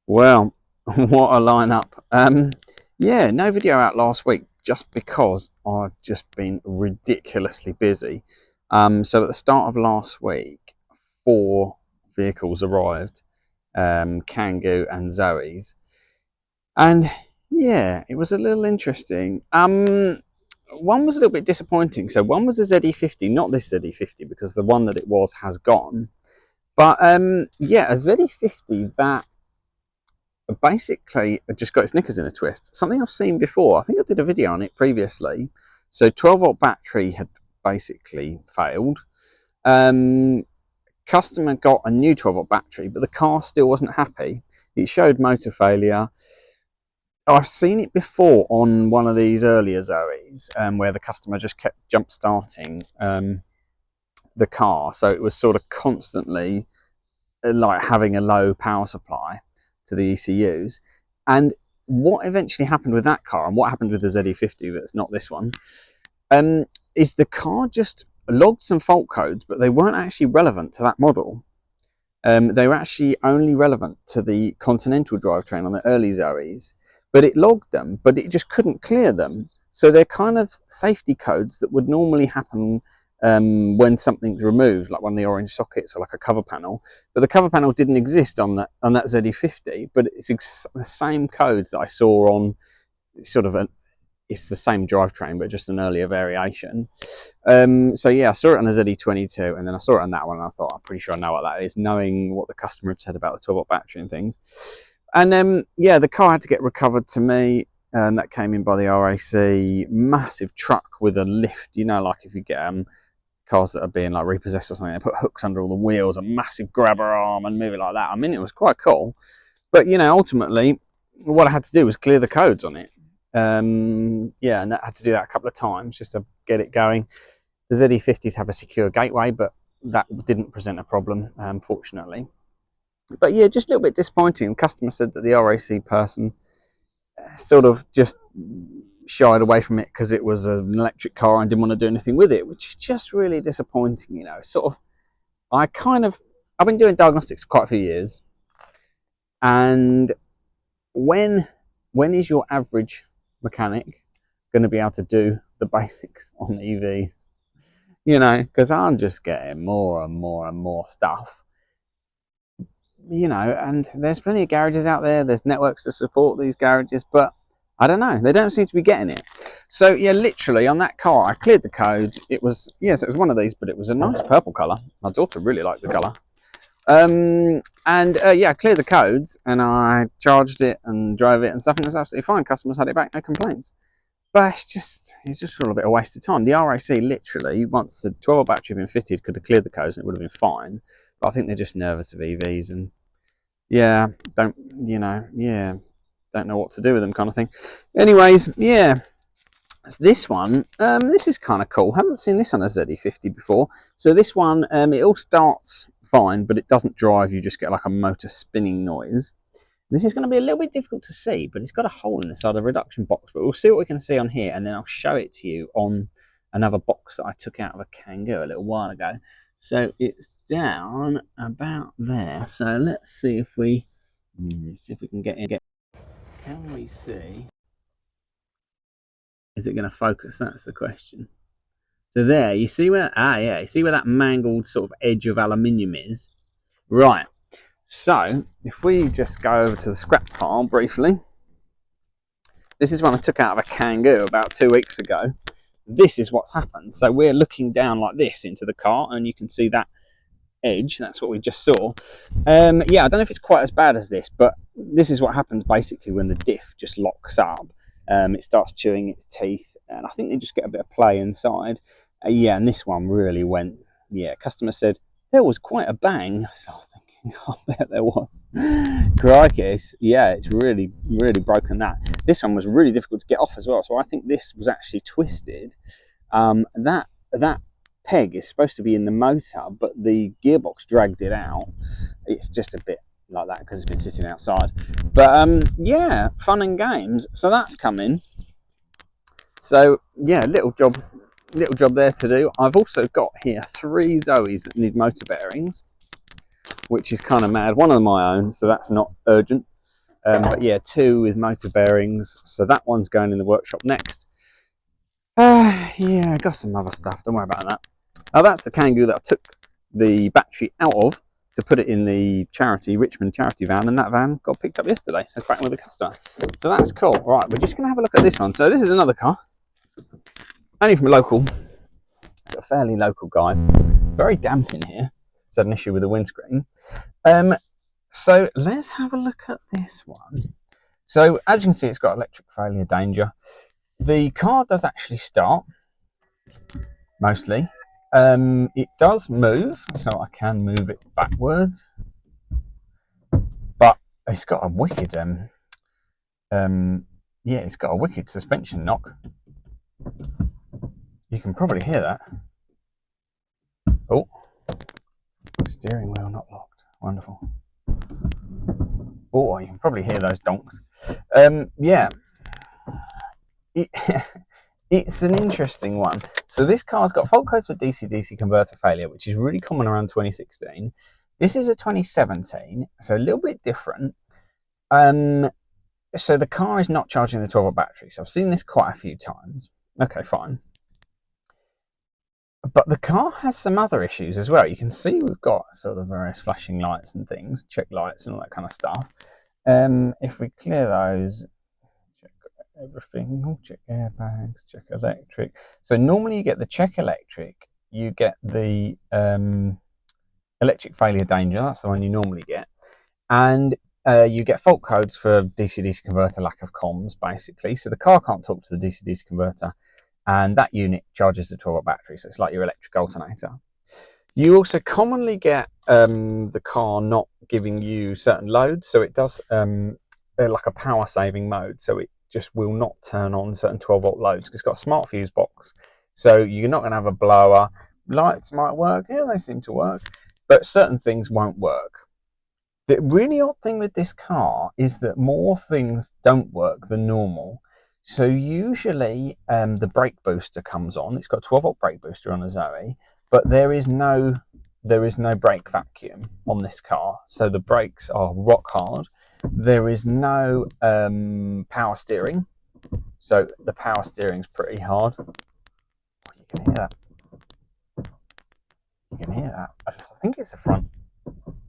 Well, what a lineup. Yeah, no video out last week just because I've just been ridiculously busy. So at the start of last week, 4 vehicles arrived, Kangoo and Zoe's. And yeah, it was a little interesting. One was a little bit disappointing. So one was a ZE50, not this ZE50 because the one that it was has gone. But yeah, a ZE50 that basically just got its knickers in a twist. Something I've seen before. I think I did a video on it previously. So 12-volt battery had basically failed. Customer got a new 12-volt battery, but the car still wasn't happy. It showed motor failure. I've seen it before on one of these earlier Zoes, where the customer just kept jump starting the car, so it was sort of constantly like having a low power supply to the ECUs. And what eventually happened with that car, and what happened with the ZE50 that's not this one, is the car just logged some fault codes, but they weren't actually relevant to that model. They were actually only relevant to the Continental drivetrain on the early Zoes, but it logged them, but it just couldn't clear them. So they're kind of safety codes that would normally happen when something's removed, like one of the orange sockets or like a cover panel. But the cover panel didn't exist on that ZE50, but it's the same codes that I saw on sort of it's the same drivetrain, but just an earlier variation. So yeah, I saw it on a ZE22, and then I saw it on that one, and I thought, I'm pretty sure I know what that is, knowing what the customer had said about the 12-volt battery and things. And yeah, the car had to get recovered to me, and that came in by the RAC. Massive truck with a lift, you know, like if you get cars that are being like repossessed or something, they put hooks under all the wheels, a massive grabber arm, and move it like that. I mean, it was quite cool, but you know, ultimately what I had to do was clear the codes on it. Yeah, and I had to do that a couple of times just to get it going. The ZE50s have a secure gateway, but that didn't present a problem, fortunately. But yeah, just a little bit disappointing. The customer said that the RAC person sort of just shied away from it because it was an electric car and didn't want to do anything with it, which is just really disappointing. You know, sort of, I've been doing diagnostics for quite a few years, and when is your average mechanic going to be able to do the basics on EVs? You know, because I'm just getting more and more and more stuff, you know, and there's plenty of garages out there, there's networks to support these garages, but I don't know, they don't seem to be getting it. So yeah, literally on that car I cleared the codes. It was, yes, it was one of these, but it was a nice purple colour. My daughter really liked the colour. Yeah, I cleared the codes and I charged it and drove it and stuff, and it was absolutely fine. Customers had it back, no complaints. But it's just all a bit of a waste of time. The RAC literally, once the 12-volt battery had been fitted, could have cleared the codes and it would have been fine. But I think they're just nervous of EVs and yeah, don't know what to do with them, kind of thing. Anyways, yeah, this one, this is kind of cool. Haven't seen this on a ZE50 before. So this one, it all starts fine, but it doesn't drive. You just get like a motor spinning noise. This is going to be a little bit difficult to see, but it's got a hole in the side of the reduction box. But we'll see what we can see on here, and then I'll show it to you on another box that I took out of a Kangoo a little while ago. So it's down about there. So let's see if we can get in. Can we see? Is it going to focus? That's the question. So there, you see where? Yeah, you see where that mangled sort of edge of aluminium is, right? So if we just go over to the scrap pile briefly, this is one I took out of a Kangoo about 2 weeks ago. This is what's happened. So we're looking down like this into the car, and you can see that edge. That's what we just saw. Yeah, I don't know if it's quite as bad as this, but this is what happens basically when the diff just locks up. It starts chewing its teeth, and I think they just get a bit of play inside. Yeah, and this one really went. Yeah, customer said there was quite a bang. So I'm thinking, I bet there was. Crikey, yeah, it's really broken that. This one was really difficult to get off as well. So I think this was actually twisted. That peg is supposed to be in the motor, but the gearbox dragged it out. It's just a bit like that because it's been sitting outside. But yeah, fun and games. So that's coming. So yeah, little job there to do. I've also got here 3 Zoes that need motor bearings, which is kind of mad. One of them my own, so that's not urgent. But yeah, 2 with motor bearings. So that one's going in the workshop next. Yeah, I got some other stuff. Don't worry about that. Now that's the Kangoo that I took the battery out of to put it in the Richmond charity van, and that van got picked up yesterday, so cracking with the customer. So that's cool. Right, we're just going to have a look at this one. So this is another car, only from a local. It's a fairly local guy. Very damp in here. It's had an issue with the windscreen. So let's have a look at this one. So as you can see, it's got electric failure danger. The car does actually start, mostly. It does move, so I can move it backwards, but it's got a wicked yeah, it's got a wicked suspension knock. You can probably hear that. Oh, steering wheel not locked. Wonderful. Oh, you can probably hear those donks. Yeah, it's an interesting one. So this car's got fault codes for DC-DC converter failure, which is really common around 2016. This is a 2017, so a little bit different. So the car is not charging the 12-volt battery. So I've seen this quite a few times. Okay, fine. But the car has some other issues as well. You can see we've got sort of various flashing lights and things, check lights and all that kind of stuff. If we clear those, check everything, check airbags, check electric. So normally you get the check electric, you get the electric failure danger, that's the one you normally get. And you get fault codes for DC-DC converter lack of comms, basically. So the car can't talk to the DC-DC converter, and that unit charges the 12-volt battery. So it's like your electric alternator. You also commonly get the car not giving you certain loads. So it does like a power saving mode. So it just will not turn on certain 12-volt loads because it's got a smart fuse box. So you're not going to have a blower. Lights might work. Yeah, they seem to work. But certain things won't work. The really odd thing with this car is that more things don't work than normal. So usually the brake booster comes on. It's got a 12-volt brake booster on a Zoe, but there is no brake vacuum on this car. So the brakes are rock hard. There is no power steering. So the power steering's pretty hard. Oh, you can hear that. You can hear that. I think it's the front.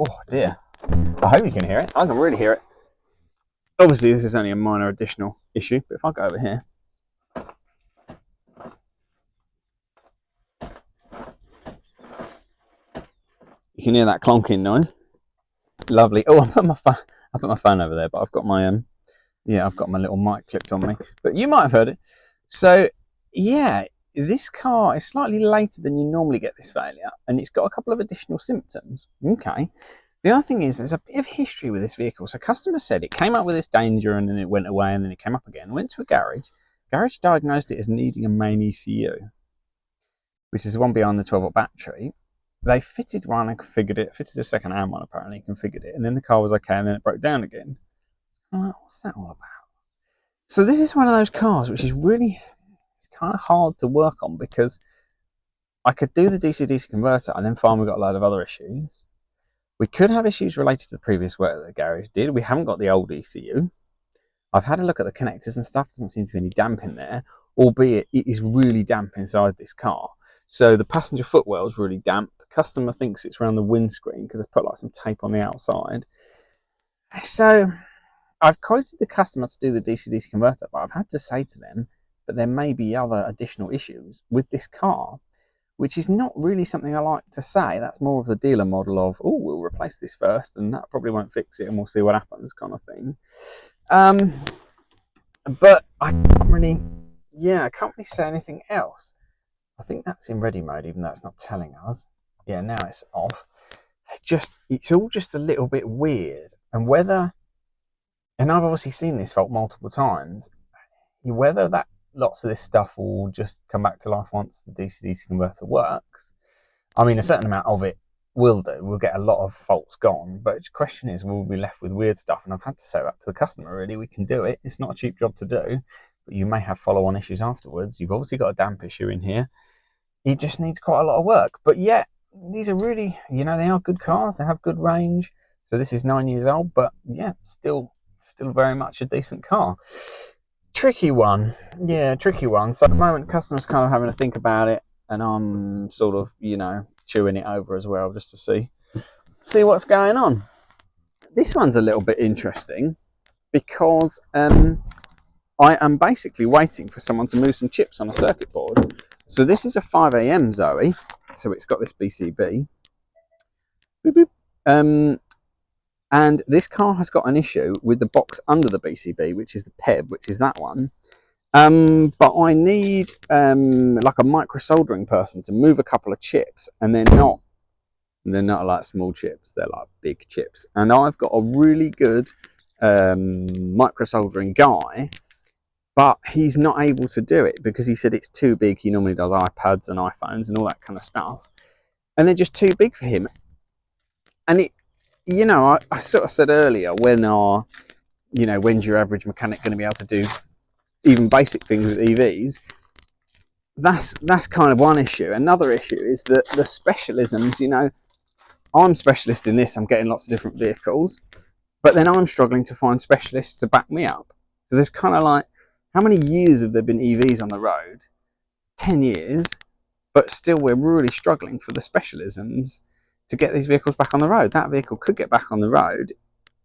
Oh dear. I hope you can hear it. I can really hear it. Obviously, this is only a minor additional issue, but if I go over here, you can hear that clonking noise. Lovely. Oh, I put my phone over there, but I've got my I've got my little mic clipped on me. But you might have heard it. So yeah, this car is slightly later than you normally get this failure, and it's got a couple of additional symptoms. Okay. The other thing is, there's a bit of history with this vehicle. So customer said it came up with this danger and then it went away and then it came up again. Went to a garage. Garage diagnosed it as needing a main ECU, which is the one behind the 12-volt battery. They fitted one and configured it, fitted a second-hand one apparently, configured it, and then the car was okay and then it broke down again. I'm like, what's that all about? So this is one of those cars which is really, it's kind of hard to work on because I could do the DC-DC converter and then find we've got a load of other issues. We could have issues related to the previous work that the garage did. We haven't got the old ECU. I've had a look at the connectors and stuff. Doesn't seem to be any damp in there, albeit it is really damp inside this car. So the passenger footwell is really damp. The customer thinks it's around the windscreen because they've put like some tape on the outside. So I've quoted the customer to do the DC-DC converter, but I've had to say to them that there may be other additional issues with this car, which is not really something I like to say. That's more of the dealer model of, oh, we'll replace this first and that probably won't fix it and we'll see what happens kind of thing. But I can't really say anything else. I think that's in ready mode, even though it's not telling us. Yeah, now it's off. It's all just a little bit weird. And I've obviously seen this fault multiple times, whether that lots of this stuff will just come back to life once the DC-DC converter works. I mean, a certain amount of it will do. We'll get a lot of faults gone, but the question is, will we be left with weird stuff? And I've had to say that to the customer, really. We can do it. It's not a cheap job to do, but you may have follow-on issues afterwards. You've obviously got a damp issue in here. It just needs quite a lot of work. But yeah, these are really, they are good cars. They have good range. So this is 9 years old, but yeah, still still very much a decent car. Tricky one. Yeah, tricky one. So at the moment, customers kind of having to think about it, and I'm sort of, you know, chewing it over as well, just to see what's going on. This one's a little bit interesting because I am basically waiting for someone to move some chips on a circuit board. So this is a 5 AM Zoe, so it's got this BCB. Boop, boop. And this car has got an issue with the box under the BCB, which is the PEB, which is that one. But I need like a micro soldering person to move a couple of chips, and they're not like small chips, they're like big chips. And I've got a really good micro soldering guy, but he's not able to do it because he said it's too big. He normally does iPads and iPhones and all that kind of stuff, and they're just too big for him. And it, you know, I sort of said earlier, when's your average mechanic going to be able to do even basic things with EVs? That's kind of one issue. Another issue is that the specialisms, you know, I'm specialist in this, I'm getting lots of different vehicles, but then I'm struggling to find specialists to back me up. So there's kind of like, how many years have there been EVs on the road? 10 years, but still we're really struggling for the specialisms to get these vehicles back on the road. That vehicle could get back on the road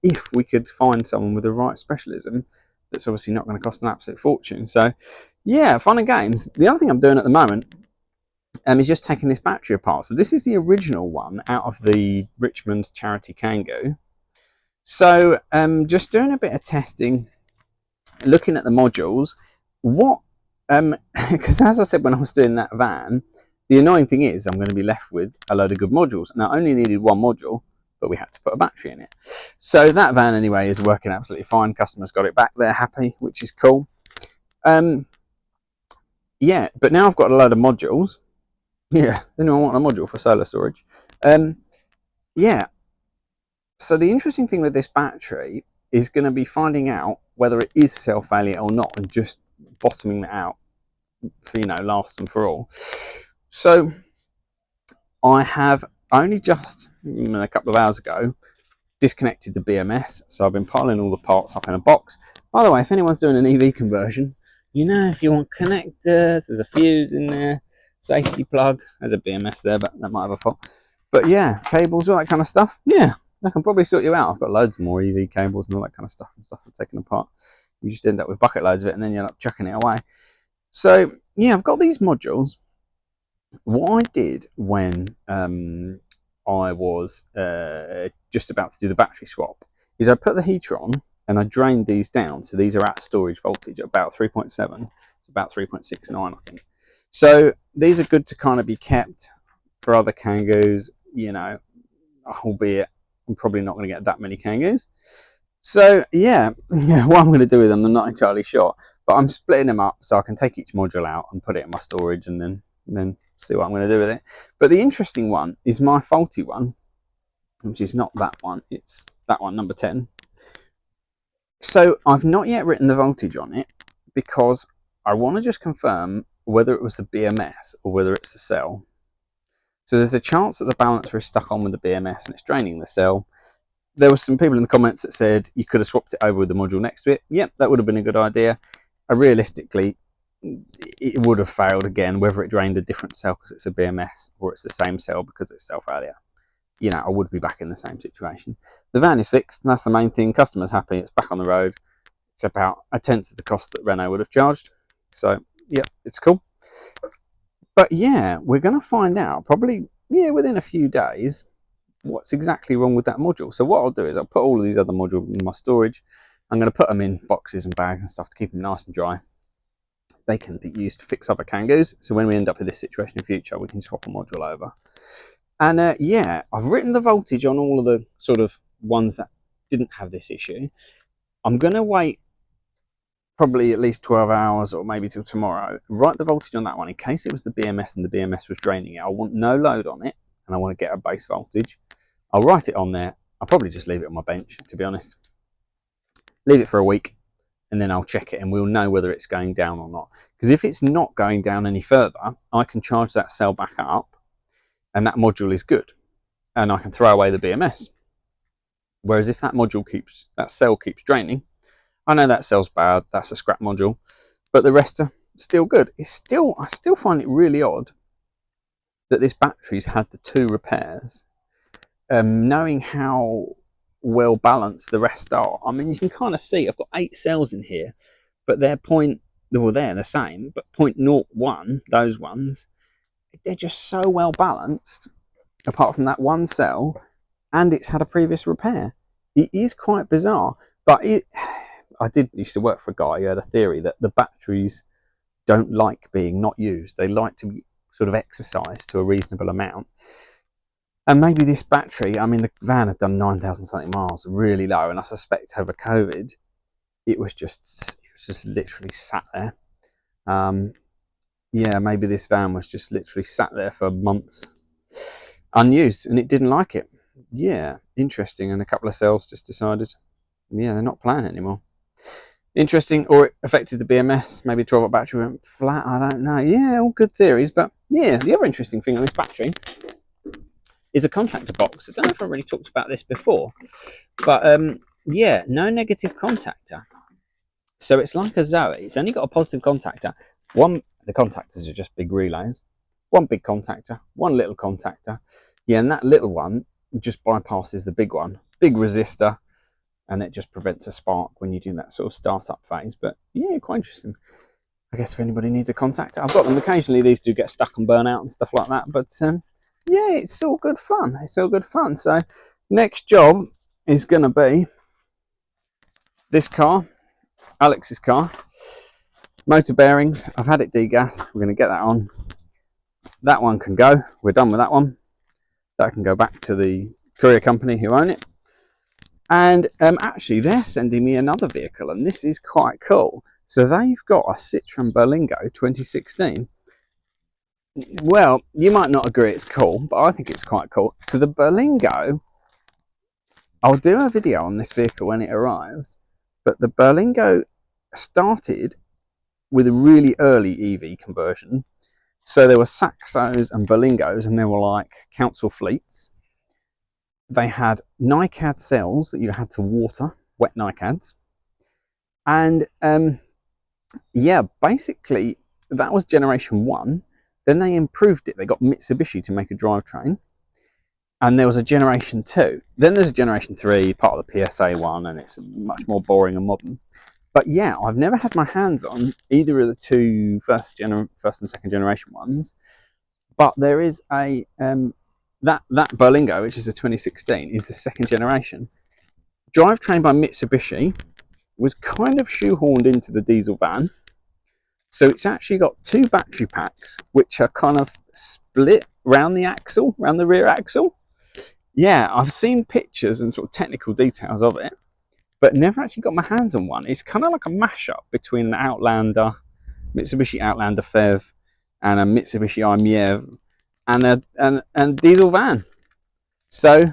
if we could find someone with the right specialism that's obviously not going to cost an absolute fortune. So yeah, fun and games. The other thing I'm doing at the moment is just taking this battery apart. So this is the original one out of the Richmond charity Kangoo. So just doing a bit of testing, looking at the modules. Because as I said when I was doing that van, the annoying thing is I'm going to be left with a load of good modules. Now I only needed one module, but we had to put a battery in it. So that van anyway is working absolutely fine. Customers got it back, they're happy, which is cool. Yeah, but now I've got a load of modules. Yeah, anyone want a module for solar storage? Yeah. So the interesting thing with this battery is going to be finding out whether it is cell failure or not, and just bottoming that out for, you know, last and for all. So I have only just, a couple of hours ago, disconnected the BMS. So I've been piling all the parts up in a box. By the way, if anyone's doing an EV conversion, you know, if you want connectors, there's a fuse in there, safety plug, there's a BMS there, but that might have a fault. But yeah, cables, all that kind of stuff. Yeah, I can probably sort you out. I've got loads more EV cables and all that kind of stuff, and stuff I've taken apart. You just end up with bucket loads of it, and then you end up chucking it away. So yeah, I've got these modules. What I did when I was just about to do the battery swap is I put the heater on and I drained these down. So these are at storage voltage at about 3.7. It's about 3.69, I think. So these are good to kind of be kept for other Kangoos, you know, albeit I'm probably not going to get that many Kangoos. So yeah, what I'm going to do with them, I'm not entirely sure, but I'm splitting them up so I can take each module out and put it in my storage, and then see what I'm going to do with it. But the interesting one is my faulty one, which is not that one, it's that one, number 10. So I've not yet written the voltage on it because I want to just confirm whether it was the BMS or whether it's the cell. So there's a chance that the balancer is stuck on with the BMS and it's draining the cell. There were some people in the comments that said you could have swapped it over with the module next to it. Yep, that would have been a good idea. Realistically, it would have failed again, whether it drained a different cell because it's a BMS or it's the same cell because it's cell failure. You know, I would be back in the same situation. The van is fixed, and that's the main thing. Customer's happy, it's back on the road. It's about 1/10 of the cost that Renault would have charged. So, yeah, it's cool. But yeah, we're going to find out probably, within a few days, what's exactly wrong with that module. So what I'll do is I'll put all of these other modules in my storage. I'm going to put them in boxes and bags and stuff to keep them nice and dry. They can be used to fix other Kangoos. So when we end up in this situation in the future, we can swap a module over. And yeah, I've written the voltage on all of the sort of ones that didn't have this issue. I'm going to wait probably at least 12 hours or maybe till tomorrow. Write the voltage on that one in case it was the BMS and the BMS was draining it. I want no load on it and I want to get a base voltage. I'll write it on there. I'll probably just leave it on my bench, to be honest. Leave it for a week and then I'll check it and we'll know whether it's going down or not. Because if it's not going down any further, I can charge that cell back up and that module is good. And I can throw away the BMS. Whereas if that cell keeps draining, I know that cell's bad, that's a scrap module, but the rest are still good. I still find it really odd that this battery's had the 2 repairs, knowing how well balanced the rest are. I mean, you can kind of see I've got 8 cells in here, but they're they're the same, but 0.01, those ones, they're just so well balanced, apart from that one cell, and it's had a previous repair. It is quite bizarre, but I used to work for a guy who had a theory that the batteries don't like being not used. They like to be sort of exercised to a reasonable amount. And maybe this battery, I mean, the van had done 9,000 something miles, really low, and I suspect over COVID, it was just literally sat there. Yeah, maybe this van was just literally sat there for months, unused, and it didn't like it. Yeah, interesting. And a couple of cells just decided, yeah, they're not playing anymore. Interesting. Or it affected the BMS. Maybe 12-volt battery went flat. I don't know. Yeah, all good theories. But yeah, the other interesting thing on this battery is a contactor box. I don't know if I really talked about this before, but yeah, no negative contactor. So it's like a Zoe. It's only got a positive contactor. The contactors are just big relays. One big contactor, one little contactor. Yeah, and that little one just bypasses the big one. Big resistor, and it just prevents a spark when you do that sort of startup phase. But yeah, quite interesting. I guess if anybody needs a contactor, I've got them. Occasionally these do get stuck and burn out and stuff like that. But yeah, it's all good fun. It's all good fun. So next job is going to be this car, Alex's car. Motor bearings, I've had it degassed. We're going to get that on. That one can go. We're done with that one. That can go back to the courier company who own it. And actually, they're sending me another vehicle, and this is quite cool. So they've got a Citroen Berlingo 2016. Well, you might not agree it's cool, but I think it's quite cool. So the Berlingo, I'll do a video on this vehicle when it arrives, but the Berlingo started with a really early EV conversion. So there were Saxos and Berlingos, and they were like council fleets. They had NiCad cells that you had to water, wet NiCads. And yeah, basically that was generation 1. Then they improved it. They got Mitsubishi to make a drivetrain. And there was a generation 2. Then there's a generation 3, part of the PSA one, and it's much more boring and modern. But yeah, I've never had my hands on either of the 2 first and second generation ones. But there is a that Berlingo, which is a 2016, is the second generation. Drivetrain by Mitsubishi was kind of shoehorned into the diesel van. So it's actually got 2 battery packs, which are kind of split round the axle, round the rear axle. Yeah, I've seen pictures and sort of technical details of it, but never actually got my hands on one. It's kind of like a mashup between an Outlander, Mitsubishi Outlander PHEV, and a Mitsubishi i-MiEV, and a diesel van. So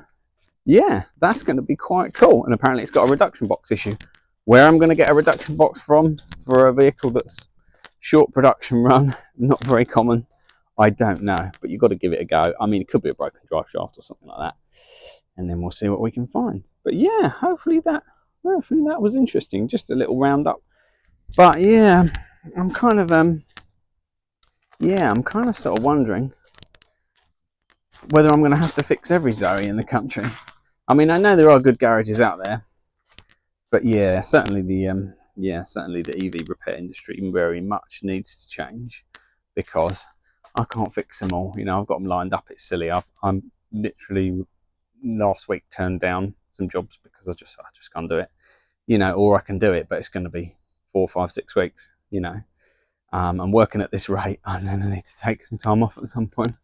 yeah, that's going to be quite cool. And apparently it's got a reduction box issue. Where I'm going to get a reduction box from for a vehicle that's short production run, not very common, I don't know. But you've got to give it a go. I mean, it could be a broken drive shaft or something like that, and then we'll see what we can find. But yeah, hopefully that was interesting. Just a little roundup. But yeah, I'm kind of sort of wondering whether I'm going to have to fix every Zoe in the country. I mean, I know there are good garages out there, but yeah, certainly the EV repair industry very much needs to change, because I can't fix them all. You know, I've got them lined up. It's silly. I'm literally last week turned down some jobs because I just can't do it. You know, or I can do it, but it's going to be 4, 5, 6 weeks. You know, I'm working at this rate. I'm going to need to take some time off at some point.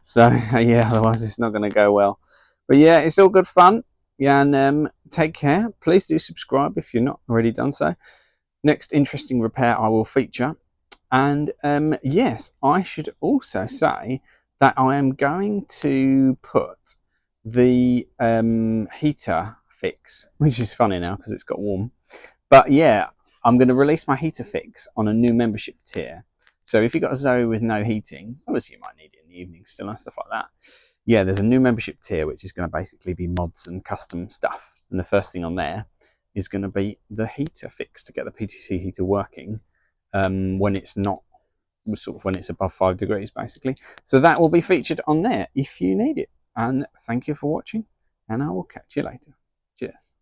So yeah, otherwise it's not going to go well. But yeah, it's all good fun. Yeah, and take care. Please do subscribe if you're not already done so. Next interesting repair I will feature. And yes, I should also say that I am going to put the heater fix, which is funny now because it's got warm. But yeah, I'm going to release my heater fix on a new membership tier. So if you've got a Zoe with no heating, obviously you might need it in the evening still and stuff like that. Yeah, there's a new membership tier which is going to basically be mods and custom stuff. And the first thing on there is going to be the heater fix to get the PTC heater working when it's not, sort of when it's above 5 degrees basically. So that will be featured on there if you need it. And thank you for watching, and I will catch you later. Cheers.